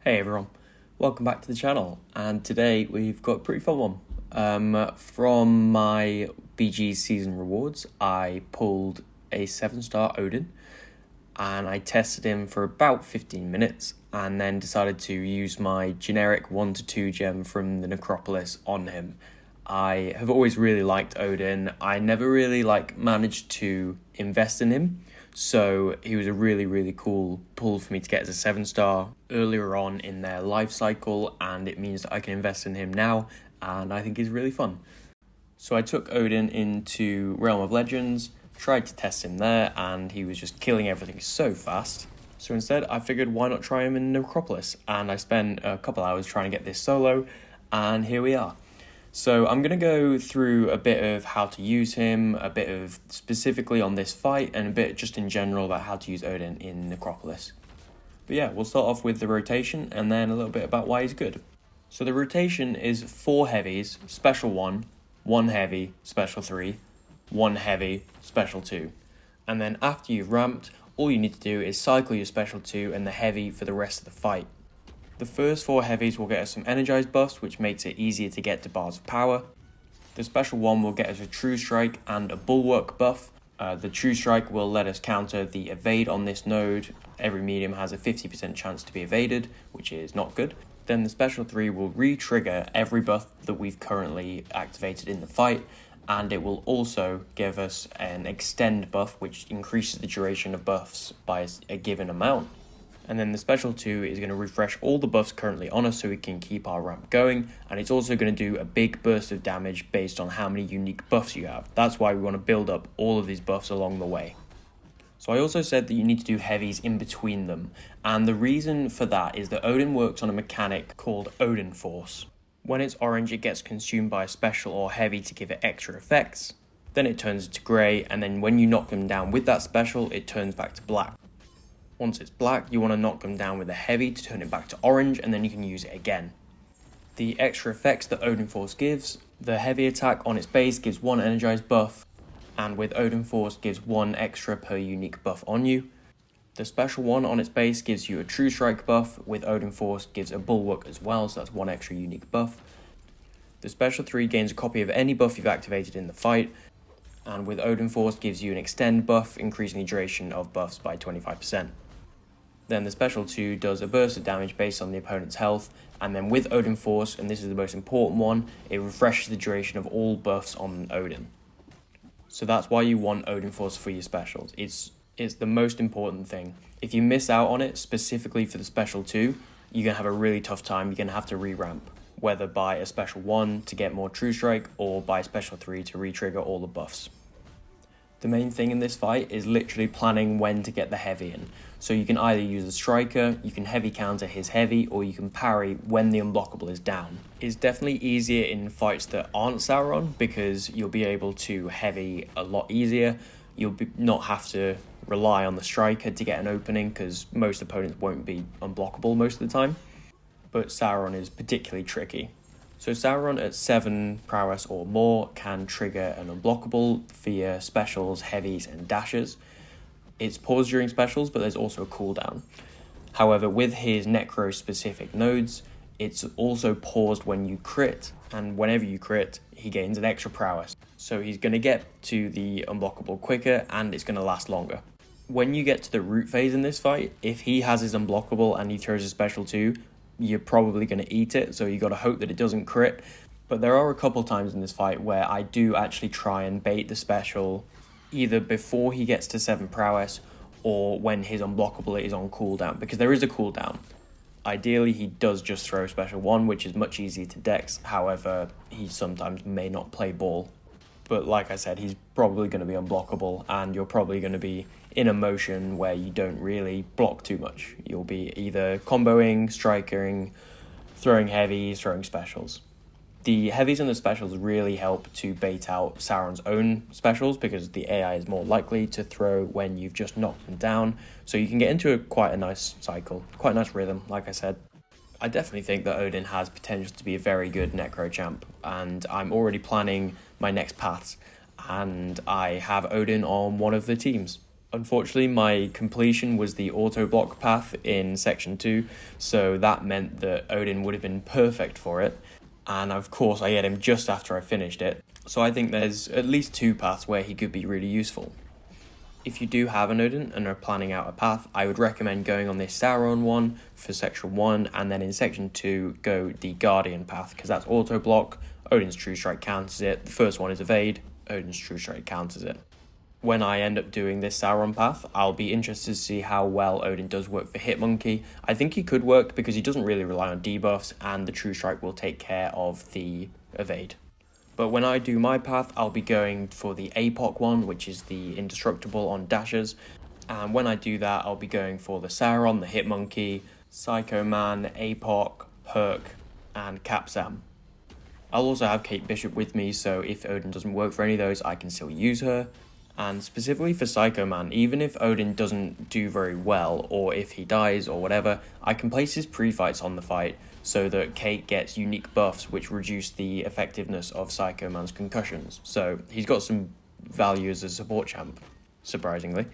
Hey everyone, welcome back to the channel, and today we've got a pretty fun one. From my BG season rewards, I pulled a 7-star Odin, and I tested him for about 15 minutes, and then decided to use my generic 1 to 2 gem from the Necropolis on him. I have always really liked Odin. I never really managed to invest in him, so he was a really cool pull for me to get as a 7-star earlier on in their life cycle, and it means that I can invest in him now, and I think he's really fun. So I took Odin into Realm of Legends, tried to test him there, and he was just killing everything so fast. So instead I figured, why not try him in Necropolis, and I spent a couple hours trying to get this solo, and here we are. So I'm going to go through a bit of how to use him, a bit of specifically on this fight, and a bit just in general about how to use Odin in Necropolis. But yeah, we'll start off with the rotation and then a little bit about why he's good. So the rotation is 4 heavies, special 1, 1 heavy, special 3, 1 heavy, special 2. And then after you've ramped, all you need to do is cycle your special 2 and the heavy for the rest of the fight. The first 4 heavies will get us some energized buffs, which makes it easier to get to bars of power. The special 1 will get us a true strike and a bulwark buff. The true strike will let us counter the evade on this node. Every medium has a 50% chance to be evaded, which is not good. Then the special 3 will re-trigger every buff that we've currently activated in the fight, and it will also give us an extend buff, which increases the duration of buffs by a given amount. And then the special 2 is going to refresh all the buffs currently on us so we can keep our ramp going, and it's also going to do a big burst of damage based on how many unique buffs you have. That's why we want to build up all of these buffs along the way. So I also said that you need to do heavies in between them, and the reason for that is that Odin works on a mechanic called Odin Force. When it's orange, it gets consumed by a special or heavy to give it extra effects, then it turns to grey, and then when you knock them down with that special, it turns back to black. Once it's black, you want to knock them down with a heavy to turn it back to orange, and then you can use it again. The extra effects that Odin Force gives, the heavy attack on its base gives 1 energized buff, and with Odin Force gives 1 extra per unique buff on you. The special 1 on its base gives you a true strike buff, with Odin Force gives a bulwark as well, so that's 1 extra unique buff. The special 3 gains a copy of any buff you've activated in the fight, and with Odin Force gives you an extend buff, increasing the duration of buffs by 25%. Then the special 2 does a burst of damage based on the opponent's health, and then with Odin Force, and this is the most important one, it refreshes the duration of all buffs on Odin. So that's why you want Odin Force for your specials. It's the most important thing. If you miss out on it, specifically for the special 2, you're going to have a really tough time. You're going to have to re-ramp, whether by a special 1 to get more true strike, or by a special 3 to re-trigger all the buffs. The main thing in this fight is literally planning when to get the heavy in. So you can either use a striker, you can heavy counter his heavy, or you can parry when the unblockable is down. It's definitely easier in fights that aren't Sauron, because you'll be able to heavy a lot easier. You'll not have to rely on the striker to get an opening, because most opponents won't be unblockable most of the time. But Sauron is particularly tricky. So Sauron at 7 prowess or more can trigger an unblockable via specials, heavies and dashes. It's paused during specials, but there's also a cooldown. However, with his Necro specific nodes, it's also paused when you crit, and whenever you crit, he gains an extra prowess. So he's going to get to the unblockable quicker, and it's going to last longer. When you get to the root phase in this fight, if he has his unblockable and he throws a special 2, you're probably going to eat it, so you got to hope that it doesn't crit. But there are a couple times in this fight where I do actually try and bait the special either before he gets to 7 prowess or when his unblockable is on cooldown, because there is a cooldown. Ideally, he does just throw special 1, which is much easier to dex. However, he sometimes may not play ball. But like I said, he's probably going to be unblockable, and you're probably going to be in a motion where you don't really block too much. You'll be either comboing, strikering, throwing heavies, throwing specials. The heavies and the specials really help to bait out Sauron's own specials, because the AI is more likely to throw when you've just knocked them down. So you can get into quite a nice cycle, quite a nice rhythm, like I said. I definitely think that Odin has potential to be a very good Necro champ, and I'm already planning my next paths, and I have Odin on one of the teams. Unfortunately, my completion was the auto block path in section 2, so that meant that Odin would have been perfect for it, and of course I get him just after I finished it, so I think there's at least 2 paths where he could be really useful. If you do have an Odin and are planning out a path, I would recommend going on this Sauron one for section 1, and then in section 2 go the Guardian path, because that's auto block, Odin's True Strike counters it, the first one is evade, Odin's True Strike counters it. When I end up doing this Sauron path, I'll be interested to see how well Odin does work for Hitmonkey. I think he could work because he doesn't really rely on debuffs, and the True Strike will take care of the evade. But when I do my path, I'll be going for the APOC one, which is the indestructible on dashes. And when I do that, I'll be going for the Sauron, the Hitmonkey, Psycho Man, APOC, Herc, and Capsam. I'll also have Kate Bishop with me, so if Odin doesn't work for any of those, I can still use her. And specifically for Psycho Man, even if Odin doesn't do very well, or if he dies or whatever, I can place his pre-fights on the fight so that Kate gets unique buffs which reduce the effectiveness of Psycho Man's concussions. So he's got some value as a support champ, surprisingly.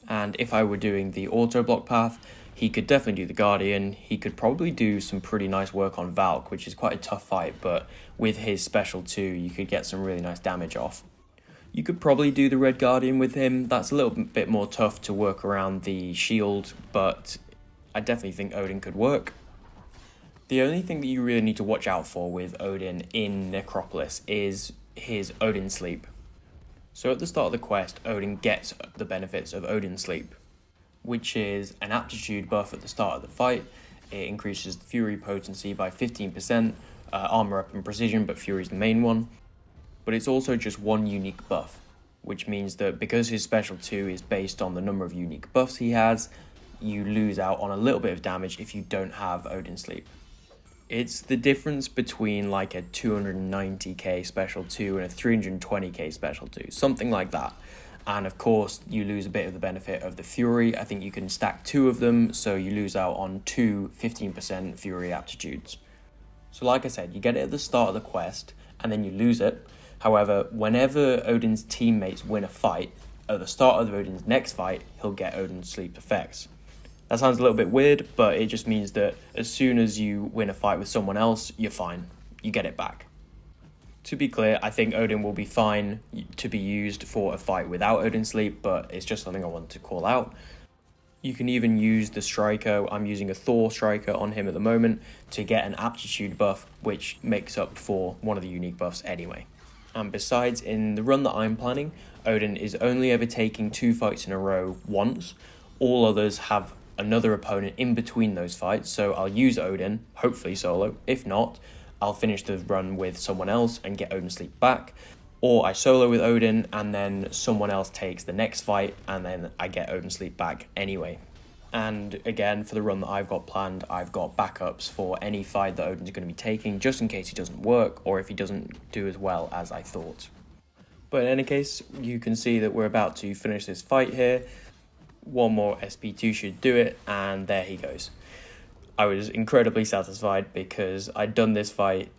And if I were doing the auto block path, he could definitely do the Guardian. He could probably do some pretty nice work on Valk, which is quite a tough fight, but with his special 2, you could get some really nice damage off. You could probably do the Red Guardian with him. That's a little bit more tough to work around the shield, but I definitely think Odin could work. The only thing that you really need to watch out for with Odin in Necropolis is his Odin Sleep. So at the start of the quest, Odin gets the benefits of Odin Sleep, which is an aptitude buff at the start of the fight. It increases the Fury potency by 15%, armor up and precision, but Fury's the main one. But it's also just one unique buff, which means that because his special 2 is based on the number of unique buffs he has, you lose out on a little bit of damage if you don't have Odin Sleep. It's the difference between like a 290k special 2 and a 320k special 2, something like that. And of course, you lose a bit of the benefit of the Fury. I think you can stack 2 of them, so you lose out on 2 15% Fury aptitudes. So like I said, you get it at the start of the quest, and then you lose it. However, whenever Odin's teammates win a fight, at the start of Odin's next fight, he'll get Odin's Sleep effects. That sounds a little bit weird, but it just means that as soon as you win a fight with someone else, you're fine. You get it back. To be clear, I think Odin will be fine to be used for a fight without Odin Sleep, but it's just something I wanted to call out. You can even use the Striker. I'm using a Thor Striker on him at the moment to get an aptitude buff, which makes up for one of the unique buffs anyway. And besides, in the run that I'm planning, Odin is only ever taking 2 fights in a row once. All others have another opponent in between those fights, so I'll use Odin, hopefully solo. If not, I'll finish the run with someone else and get Odin Sleep back. Or I solo with Odin and then someone else takes the next fight and then I get Odin Sleep back anyway. And again, for the run that I've got planned, I've got backups for any fight that Odin's going to be taking, just in case he doesn't work or if he doesn't do as well as I thought. But in any case, you can see that we're about to finish this fight here. One more SP2 should do it, and there he goes. I was incredibly satisfied because I'd done this fight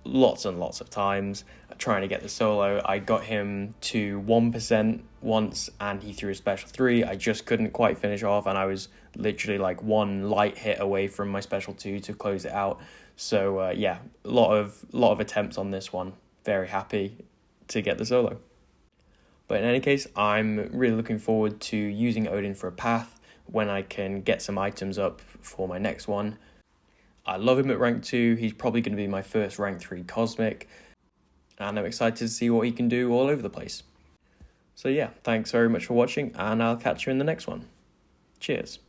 lots and lots of times trying to get the solo. I got him to 1% once and he threw a special 3. I just couldn't quite finish off, and I was literally like one light hit away from my special 2 to close it out. So yeah, a lot of attempts on this one. Very happy to get the solo. But in any case, I'm really looking forward to using Odin for a path when I can get some items up for my next one. I love him at rank 2, he's probably going to be my first rank 3 Cosmic, and I'm excited to see what he can do all over the place. So yeah, thanks very much for watching, and I'll catch you in the next one. Cheers.